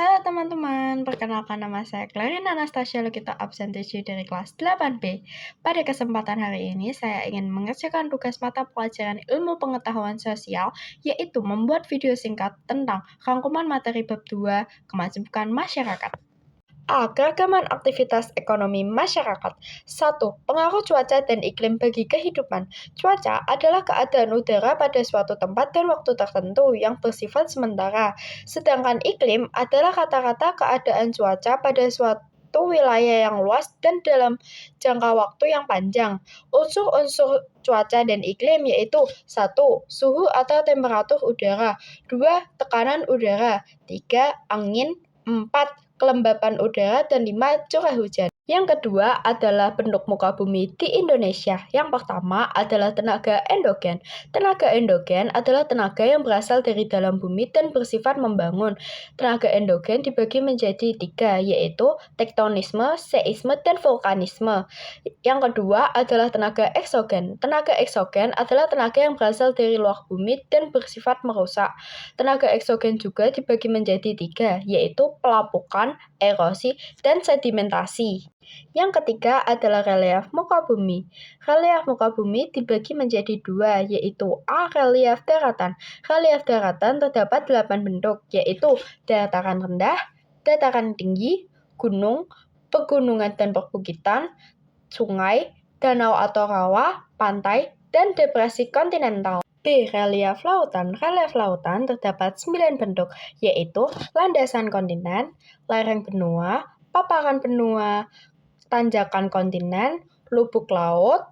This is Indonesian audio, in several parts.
Halo teman-teman, perkenalkan nama saya Clarin Anastasia Lukito absen 7 dari kelas 8B. Pada kesempatan hari ini, saya ingin mengerjakan tugas mata pelajaran ilmu pengetahuan sosial, yaitu membuat video singkat tentang rangkuman materi bab 2, kemajemukan masyarakat. A. Keragaman aktivitas ekonomi masyarakat. 1. Pengaruh cuaca dan iklim bagi kehidupan. Cuaca adalah keadaan udara pada suatu tempat dan waktu tertentu yang bersifat sementara. Sedangkan iklim adalah rata-rata keadaan cuaca pada suatu wilayah yang luas dan dalam jangka waktu yang panjang. Unsur-unsur cuaca dan iklim yaitu 1. Suhu atau temperatur udara. 2. Tekanan udara. 3. Angin. 4. Kelembapan udara, dan 5. Curah hujan. Yang kedua adalah bentuk muka bumi di Indonesia. Yang pertama adalah tenaga endogen. Tenaga endogen adalah tenaga yang berasal dari dalam bumi dan bersifat membangun. Tenaga endogen dibagi menjadi 3, yaitu tektonisme, seisme, dan vulkanisme. Yang kedua adalah tenaga eksogen. Tenaga eksogen adalah tenaga yang berasal dari luar bumi dan bersifat merusak. Tenaga eksogen juga dibagi menjadi 3, yaitu pelapukan, erosi, dan sedimentasi. Yang ketiga adalah relief muka bumi. Relief muka bumi dibagi menjadi 2, yaitu A. Relief daratan. Relief daratan terdapat 8 bentuk, yaitu dataran rendah, dataran tinggi, gunung, pegunungan dan perbukitan, sungai, danau atau rawa, pantai, dan depresi kontinental. B. Relief lautan. Relief lautan terdapat 9 bentuk, yaitu landasan kontinen, lereng benua, paparan benua, tanjakan kontinen, lubuk laut,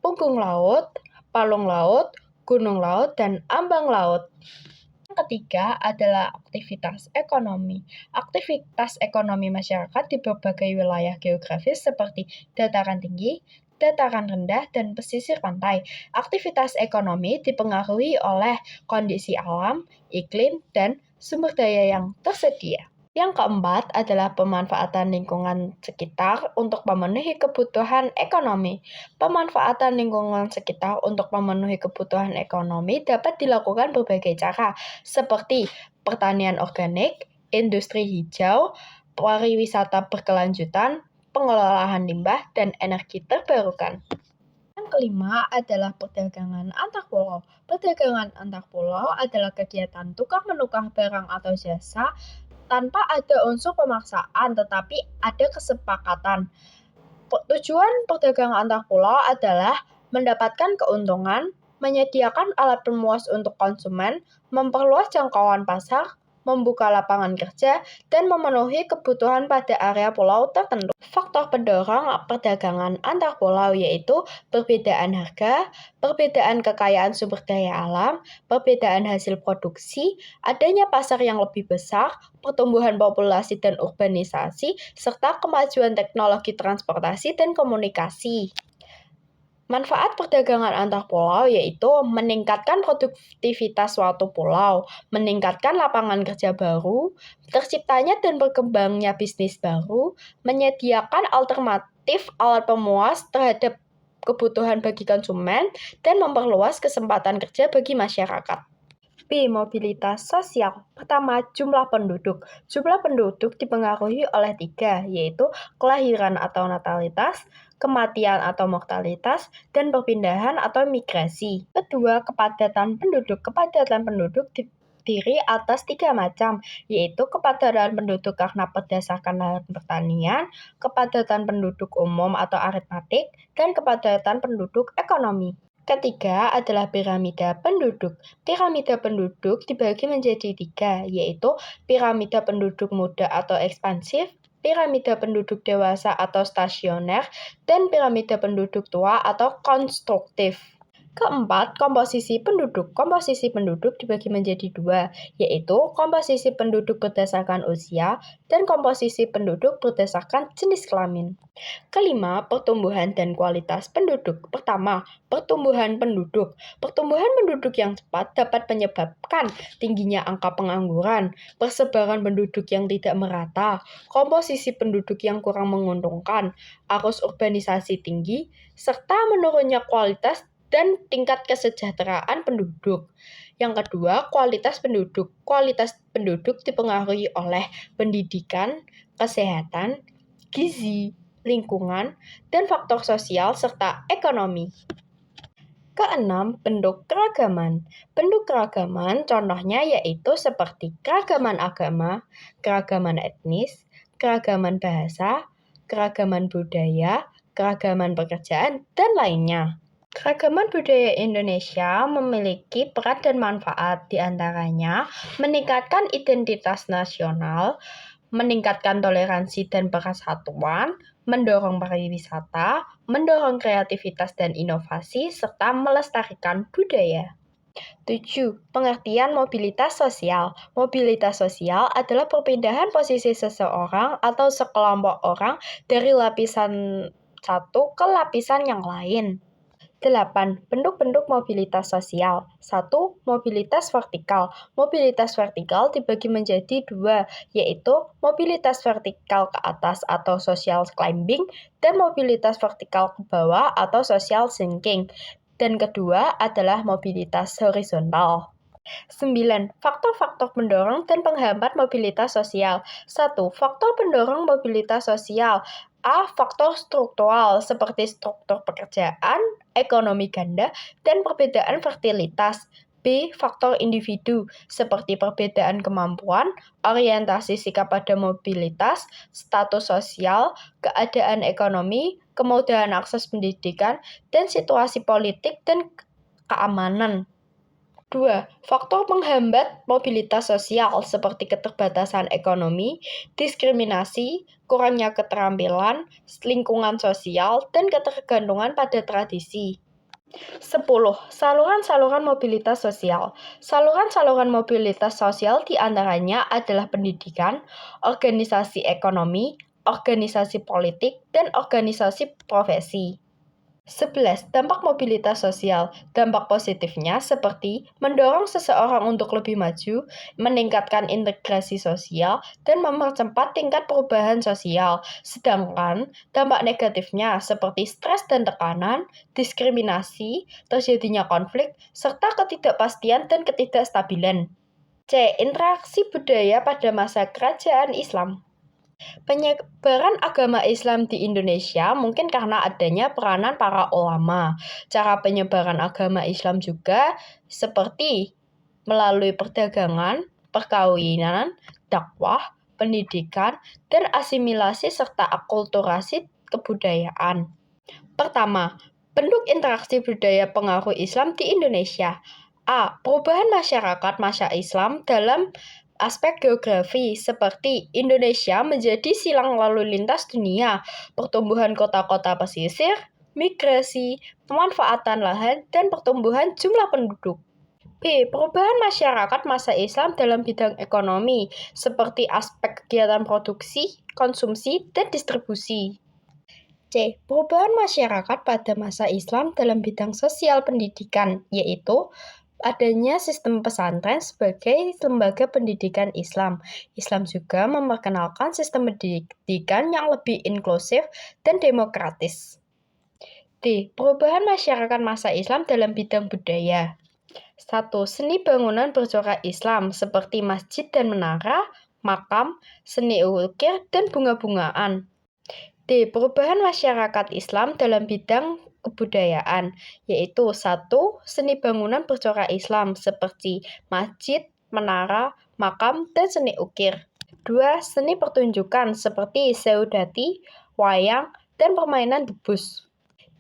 punggung laut, palung laut, gunung laut, dan ambang laut. Yang ketiga adalah aktivitas ekonomi. Aktivitas ekonomi masyarakat di berbagai wilayah geografis seperti dataran tinggi, dataran rendah, dan pesisir pantai. Aktivitas ekonomi dipengaruhi oleh kondisi alam, iklim, dan sumber daya yang tersedia. Yang keempat adalah pemanfaatan lingkungan sekitar untuk memenuhi kebutuhan ekonomi. Pemanfaatan lingkungan sekitar untuk memenuhi kebutuhan ekonomi dapat dilakukan berbagai cara, seperti pertanian organik, industri hijau, pariwisata berkelanjutan, pengelolaan limbah, dan energi terbarukan. Yang kelima adalah perdagangan antar pulau. Perdagangan antar pulau adalah kegiatan tukar-menukar barang atau jasa tanpa ada unsur pemaksaan, tetapi ada kesepakatan. Tujuan perdagangan antar pulau adalah mendapatkan keuntungan, menyediakan alat pemuas untuk konsumen, memperluas jangkauan pasar, membuka lapangan kerja, dan memenuhi kebutuhan pada area pulau tertentu. Faktor pendorong perdagangan antar pulau yaitu perbedaan harga, perbedaan kekayaan sumber daya alam, perbedaan hasil produksi, adanya pasar yang lebih besar, pertumbuhan populasi dan urbanisasi, serta kemajuan teknologi transportasi dan komunikasi. Manfaat perdagangan antar pulau yaitu meningkatkan produktivitas suatu pulau, meningkatkan lapangan kerja baru, terciptanya dan berkembangnya bisnis baru, menyediakan alternatif alat pemuas terhadap kebutuhan bagi konsumen, dan memperluas kesempatan kerja bagi masyarakat. B. Mobilitas sosial. Pertama, jumlah penduduk. Jumlah penduduk dipengaruhi oleh 3, yaitu kelahiran atau natalitas, kematian atau mortalitas, dan perpindahan atau migrasi. Kedua, kepadatan penduduk. Kepadatan penduduk terdiri atas 3 macam, yaitu kepadatan penduduk karena berdasarkan lahan pertanian, kepadatan penduduk umum atau aritmatik, dan kepadatan penduduk ekonomi. Ketiga adalah piramida penduduk. Piramida penduduk dibagi menjadi 3, yaitu piramida penduduk muda atau ekspansif, piramida penduduk dewasa atau stasioner, dan piramida penduduk tua atau konstruktif. Keempat, komposisi penduduk. Komposisi penduduk dibagi menjadi 2, yaitu komposisi penduduk berdasarkan usia dan komposisi penduduk berdasarkan jenis kelamin. Kelima, pertumbuhan dan kualitas penduduk. Pertama, pertumbuhan penduduk. Pertumbuhan penduduk yang cepat dapat menyebabkan tingginya angka pengangguran, persebaran penduduk yang tidak merata, komposisi penduduk yang kurang menguntungkan, arus urbanisasi tinggi, serta menurunnya kualitas dan tingkat kesejahteraan penduduk. Yang kedua, kualitas penduduk. Kualitas penduduk dipengaruhi oleh pendidikan, kesehatan, gizi, lingkungan, dan faktor sosial serta ekonomi. Keenam, bentuk keragaman. Bentuk keragaman contohnya yaitu seperti keragaman agama, keragaman etnis, keragaman bahasa, keragaman budaya, keragaman pekerjaan, dan lainnya. Keragaman budaya Indonesia memiliki peran dan manfaat, di antaranya meningkatkan identitas nasional, meningkatkan toleransi dan persatuan, mendorong pariwisata, mendorong kreativitas dan inovasi, serta melestarikan budaya. 7. Pengertian mobilitas sosial. Mobilitas sosial adalah perpindahan posisi seseorang atau sekelompok orang dari lapisan satu ke lapisan yang lain. 8. Bentuk-bentuk mobilitas sosial. 1. Mobilitas vertikal. Mobilitas vertikal dibagi menjadi 2, yaitu mobilitas vertikal ke atas atau social climbing dan mobilitas vertikal ke bawah atau social sinking. Dan kedua adalah mobilitas horizontal. 9. Faktor-faktor pendorong dan penghambat mobilitas sosial. 1. Faktor pendorong mobilitas sosial. A. Faktor struktural seperti struktur pekerjaan, ekonomi ganda, dan perbedaan fertilitas. B. Faktor individu seperti perbedaan kemampuan, orientasi sikap pada mobilitas, status sosial, keadaan ekonomi, kemudahan akses pendidikan, dan situasi politik dan keamanan. 2. Faktor penghambat mobilitas sosial seperti keterbatasan ekonomi, diskriminasi, kurangnya keterampilan, lingkungan sosial, dan ketergantungan pada tradisi. 10. Saluran-saluran mobilitas sosial. Saluran-saluran mobilitas sosial diantaranya adalah pendidikan, organisasi ekonomi, organisasi politik, dan organisasi profesi. 11. Dampak mobilitas sosial. Dampak positifnya seperti mendorong seseorang untuk lebih maju, meningkatkan integrasi sosial, dan mempercepat tingkat perubahan sosial. Sedangkan dampak negatifnya seperti stres dan tekanan, diskriminasi, terjadinya konflik, serta ketidakpastian dan ketidakstabilan. C. Interaksi budaya pada masa kerajaan Islam. Penyebaran agama Islam di Indonesia mungkin karena adanya peranan para ulama. Cara penyebaran agama Islam juga seperti melalui perdagangan, perkawinan, dakwah, pendidikan, dan asimilasi serta akulturasi kebudayaan. Pertama, bentuk interaksi budaya pengaruh Islam di Indonesia. A. Perubahan masyarakat masa Islam dalam aspek geografi seperti Indonesia menjadi silang lalu lintas dunia, pertumbuhan kota-kota pesisir, migrasi, pemanfaatan lahan, dan pertumbuhan jumlah penduduk. B. Perubahan masyarakat masa Islam dalam bidang ekonomi seperti aspek kegiatan produksi, konsumsi, dan distribusi. C. Perubahan masyarakat pada masa Islam dalam bidang sosial pendidikan, yaitu adanya sistem pesantren sebagai lembaga pendidikan Islam. Islam juga memperkenalkan sistem pendidikan yang lebih inklusif dan demokratis. D. Perubahan masyarakat masa Islam dalam bidang budaya. 1. Seni bangunan bercorak Islam seperti masjid dan menara, makam, seni ukir, dan bunga-bungaan. D. Perubahan masyarakat Islam dalam bidang kebudayaan, yaitu 1. Seni bangunan bercorak Islam seperti masjid, menara, makam, dan seni ukir. 2. Seni pertunjukan seperti seudati, wayang, dan permainan debus.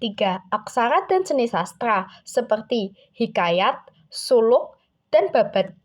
3. Aksara dan seni sastra seperti hikayat, suluk, dan babat.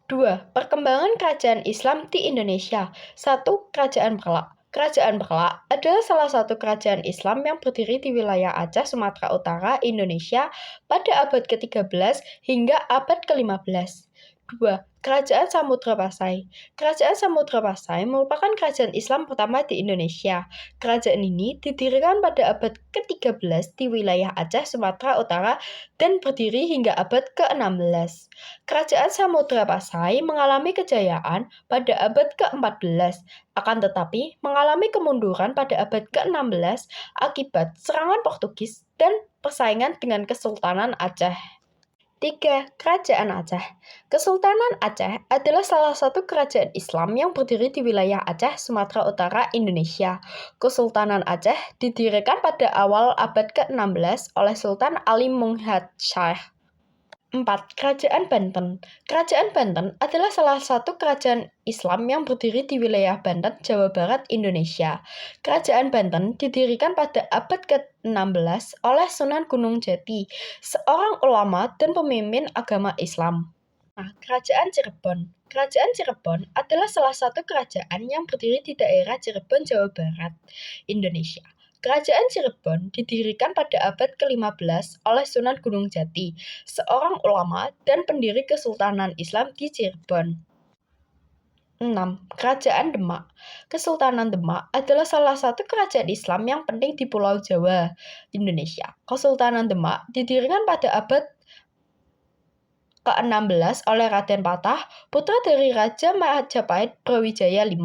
2. Perkembangan kerajaan Islam di Indonesia. 1. Kerajaan Berlak. Kerajaan Berlak adalah salah satu kerajaan Islam yang berdiri di wilayah Aceh, Sumatera Utara, Indonesia pada abad ke-13 hingga abad ke-15. 2. Kerajaan Samudra Pasai. Kerajaan Samudra Pasai merupakan kerajaan Islam pertama di Indonesia. Kerajaan ini didirikan pada abad ke-13 di wilayah Aceh, Sumatera Utara dan berdiri hingga abad ke-16. Kerajaan Samudra Pasai mengalami kejayaan pada abad ke-14, akan tetapi mengalami kemunduran pada abad ke-16 akibat serangan Portugis dan persaingan dengan Kesultanan Aceh. 3. Kerajaan Aceh. Kesultanan Aceh adalah salah satu kerajaan Islam yang berdiri di wilayah Aceh, Sumatera Utara, Indonesia. Kesultanan Aceh didirikan pada awal abad ke-16 oleh Sultan Ali Muhammad Shah. 4. Kerajaan Banten. Kerajaan Banten adalah salah satu kerajaan Islam yang berdiri di wilayah Banten, Jawa Barat, Indonesia. Kerajaan Banten didirikan pada abad ke-16 oleh Sunan Gunung Jati, seorang ulama dan pemimpin agama Islam. Kerajaan Cirebon. Kerajaan Cirebon adalah salah satu kerajaan yang berdiri di daerah Cirebon, Jawa Barat, Indonesia. Kerajaan Cirebon didirikan pada abad ke-15 oleh Sunan Gunung Jati, seorang ulama dan pendiri Kesultanan Islam di Cirebon. 6. Kerajaan Demak. Kesultanan Demak adalah salah satu kerajaan Islam yang penting di Pulau Jawa, Indonesia. Kesultanan Demak didirikan pada abad ke-16 oleh Raden Patah, putra dari Raja Majapahit Brawijaya V.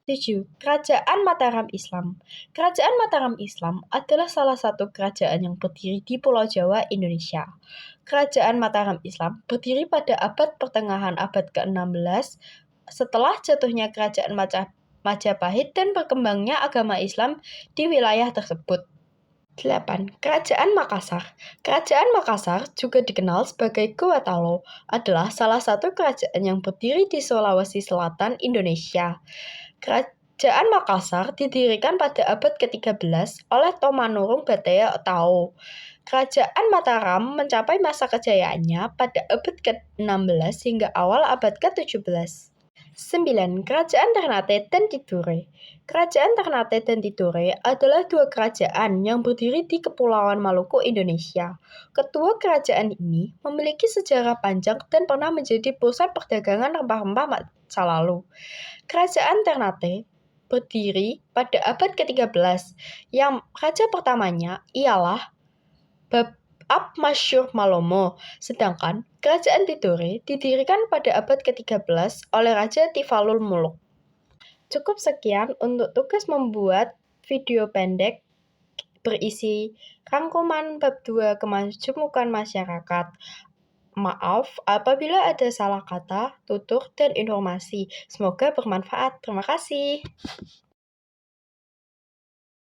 7. Kerajaan Mataram Islam. Kerajaan Mataram Islam adalah salah satu kerajaan yang berdiri di Pulau Jawa, Indonesia. Kerajaan Mataram Islam berdiri pada abad pertengahan abad ke-16 setelah jatuhnya Kerajaan Majapahit dan berkembangnya agama Islam di wilayah tersebut. 8. Kerajaan Makassar. Kerajaan Makassar, juga dikenal sebagai Gorontalo, adalah salah satu kerajaan yang berdiri di Sulawesi Selatan, Indonesia. Kerajaan Makassar didirikan pada abad ke-13 oleh Tomanurung Bataya Tao. Kerajaan Mataram mencapai masa kejayaannya pada abad ke-16 hingga awal abad ke-17. 9. Kerajaan Ternate dan Tidore. Kerajaan Ternate dan Tidore adalah dua kerajaan yang berdiri di Kepulauan Maluku, Indonesia. Kedua kerajaan ini memiliki sejarah panjang dan pernah menjadi pusat perdagangan rempah-rempah masa lalu. Kerajaan Ternate berdiri pada abad ke-13, yang raja pertamanya ialah Bab Masyur Malomo, sedangkan Kerajaan Tidore didirikan pada abad ke-13 oleh Raja Tifalul Muluk. Cukup sekian untuk tugas membuat video pendek berisi rangkuman bab 2 kemajumukan masyarakat. Maaf apabila ada salah kata, tutur, dan informasi. Semoga bermanfaat. Terima kasih.